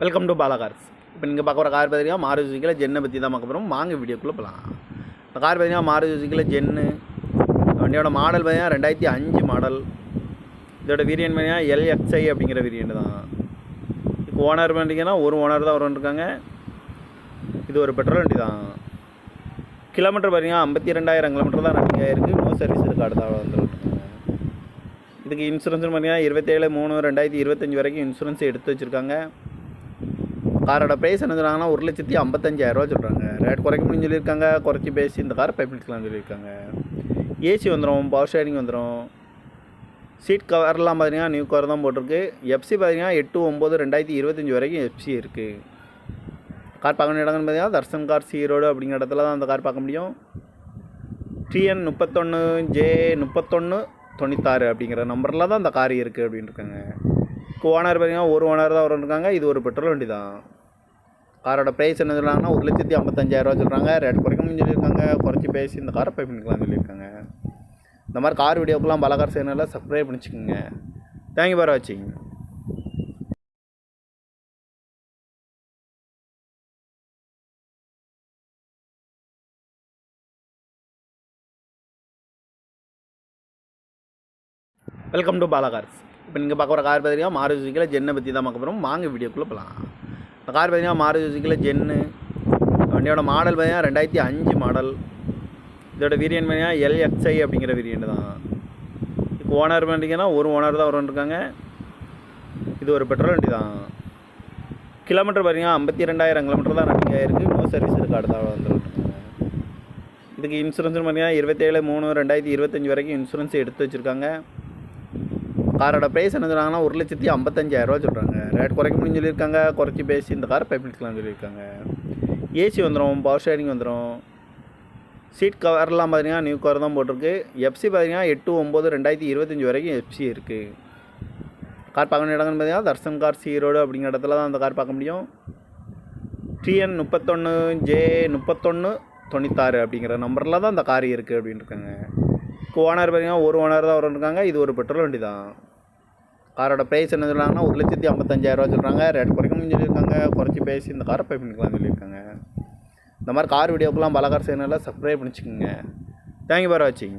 Welcome to Bala cars. இப்போ நீங்கள் பார்க்க வர கார் பார்த்தீங்கன்னா மாருதி சுசுக்கியில் ஜென்னை பற்றி தான் பார்க்க போகிறோம். வாங்க வீடியோக்குள்ளே போகலாம். இந்த கார் பார்த்தீங்கன்னா மாருதி சுசுக்கியில் ஜென்னு. வண்டியோட மாடல் பார்த்தீங்கன்னா 2005 மாடல். இதோட வேரியன்ட் பார்த்தீங்கன்னா LXI அப்படிங்கிற வேரியன்ட் தான். இப்போ ஓனர் பண்ணிங்கன்னா ஒரு ஓனர் தான் இருக்காங்க. இது ஒரு பெட்ரோல் வண்டி தான். கிலோமீட்டர் பார்த்தீங்கன்னா 52,000 கிலோமீட்டர் தான் ரன்னிங் ஆகிருக்கு. நோ சர்வீஸ் இருக்குது. அடுத்த வந்துருக்காங்க. இதுக்கு இன்சூரன்ஸ் பார்த்தீங்கன்னா 27/3/2025 வரைக்கும் இன்சூரன்ஸ் எடுத்து வச்சுருக்காங்க. காரோட ப்ரைஸ் என்ன சொல்கிறாங்கன்னா 1,55,000 சொல்கிறாங்க. ரேட் குறைக்க முடியும்னு சொல்லியிருக்காங்க. குறைச்சி பேசி இந்த காரை பைப்பிடிக்கலாம்னு சொல்லியிருக்காங்க. ஏசி வந்துடும், பவர் ஷேரிங் வந்துடும். சீட் கவர்லாம் பார்த்தீங்கன்னா நியூ கவர் தான் போட்டிருக்கு. எஃப்சி பார்த்தீங்கன்னா 8/9/2025 வரைக்கும் எஃப்சி இருக்குது. கார் பார்க்க வேண்டிய இடங்கள்னு பார்த்தீங்கன்னா தர்சன் கார்ஸ் ஈரோடு அப்படிங்கிற இடத்துல தான் அந்த கார் பார்க்க முடியும். TN 31J3196 அப்படிங்கிற நம்பரில் தான் அந்த கார் இருக்குது அப்படின்னு இருக்காங்க. ஓனர் பார்த்தீங்கன்னா ஒரு ஓனர் தான் இருக்காங்க. இது ஒரு பெட்ரோல் வண்டி தான். காரோட ப்ரைஸ் என்ன சொல்கிறாங்கன்னா 1,55,000 சொல்கிறாங்க. ரேட் குறைக்கணும்னு சொல்லியிருக்காங்க. குறைச்சி பேசி இந்த காரை பை பண்ணிக்கலாம்னு சொல்லியிருக்காங்க. இந்த மாதிரி கார் வீடியோக்கெல்லாம் பாலா கார் சேனலில் சப்ஸ்கிரைப் பண்ணிச்சுக்கோங்க. தேங்க்யூ ஃபார் வாட்சிங். Welcome to Bala cars. இப்போ நீங்கள் பார்க்க வர கார் பார்த்தீங்கன்னா மாருதி சுசுக்கியில் ஜென்னை பற்றி தான் பார்க்க போகிறோம். வாங்க வீடியோக்குள்ளே போகலாம். இந்த கார் பார்த்தீங்கன்னா மாருதி சுசுக்கியில் ஜென்னு. வண்டியோட மாடல் பார்த்தீங்கன்னா 2005 மாடல். இதோட வேரியன்ட் பார்த்தீங்கன்னா LXI அப்படிங்கிற வேரியன்ட் தான். இப்போ ஓனர் பண்ணிங்கன்னா ஒரு ஓனர் தான் இருக்காங்க. இது ஒரு பெட்ரோல் வண்டி தான். கிலோமீட்டர் பார்த்தீங்கன்னா 52,000 கிலோமீட்டர் தான் ரன்னிங் ஆகிருக்கு. நோ சர்வீஸ் இருக்குது. அடுத்த வந்துருக்காங்க. இதுக்கு இன்சூரன்ஸ் பார்த்தீங்கன்னா 27/3/2025 வரைக்கும் இன்சூரன்ஸ் எடுத்து வச்சுருக்காங்க. காரோட ப்ரைஸ் என்ன சொல்கிறாங்கன்னா 1,55,000 சொல்கிறாங்க. ரேட் குறைக்க முடியும்னு சொல்லியிருக்காங்க. குறைச்சி பேசி இந்த காரை பைப்பிடிக்கலாம்னு சொல்லியிருக்காங்க. ஏசி வந்துடும், பவர் ஷேரிங் வந்துடும். சீட் கவர்லாம் பார்த்தீங்கன்னா நியூ கவர் தான் போட்டிருக்கு. எஃப்சி பார்த்தீங்கன்னா 8/9/2025 வரைக்கும் எஃப்சி இருக்குது. கார் பார்க்க வேண்டிய இடங்கள்னு பார்த்தீங்கன்னா தர்சன் கார்ஸ் ஈரோடு அப்படிங்கிற இடத்துல தான் அந்த கார் பார்க்க முடியும். TN 31J3196 அப்படிங்கிற நம்பரில் தான் அந்த கார் இருக்குது அப்படின்னு இருக்காங்க. ஓனர் பார்த்தீங்கன்னா ஒரு ஓனர் தான் இருக்காங்க. இது ஒரு பெட்ரோல் வண்டி தான். காரோட ப்ரைஸ் என்ன சொல்கிறாங்கன்னா 1,55,000 சொல்கிறாங்க. ரேட் குறைக்கணும்னு சொல்லியிருக்காங்க. குறைச்சி பேசி இந்த காரை பை பண்ணிக்கலாம்னு சொல்லியிருக்காங்க. இந்த மாதிரி கார் வீடியோக்கெல்லாம் பாலா கார் சேனலில் சப்ஸ்கிரைப் பண்ணிச்சுக்கோங்க. தேங்க்யூ ஃபார் வாட்சிங்.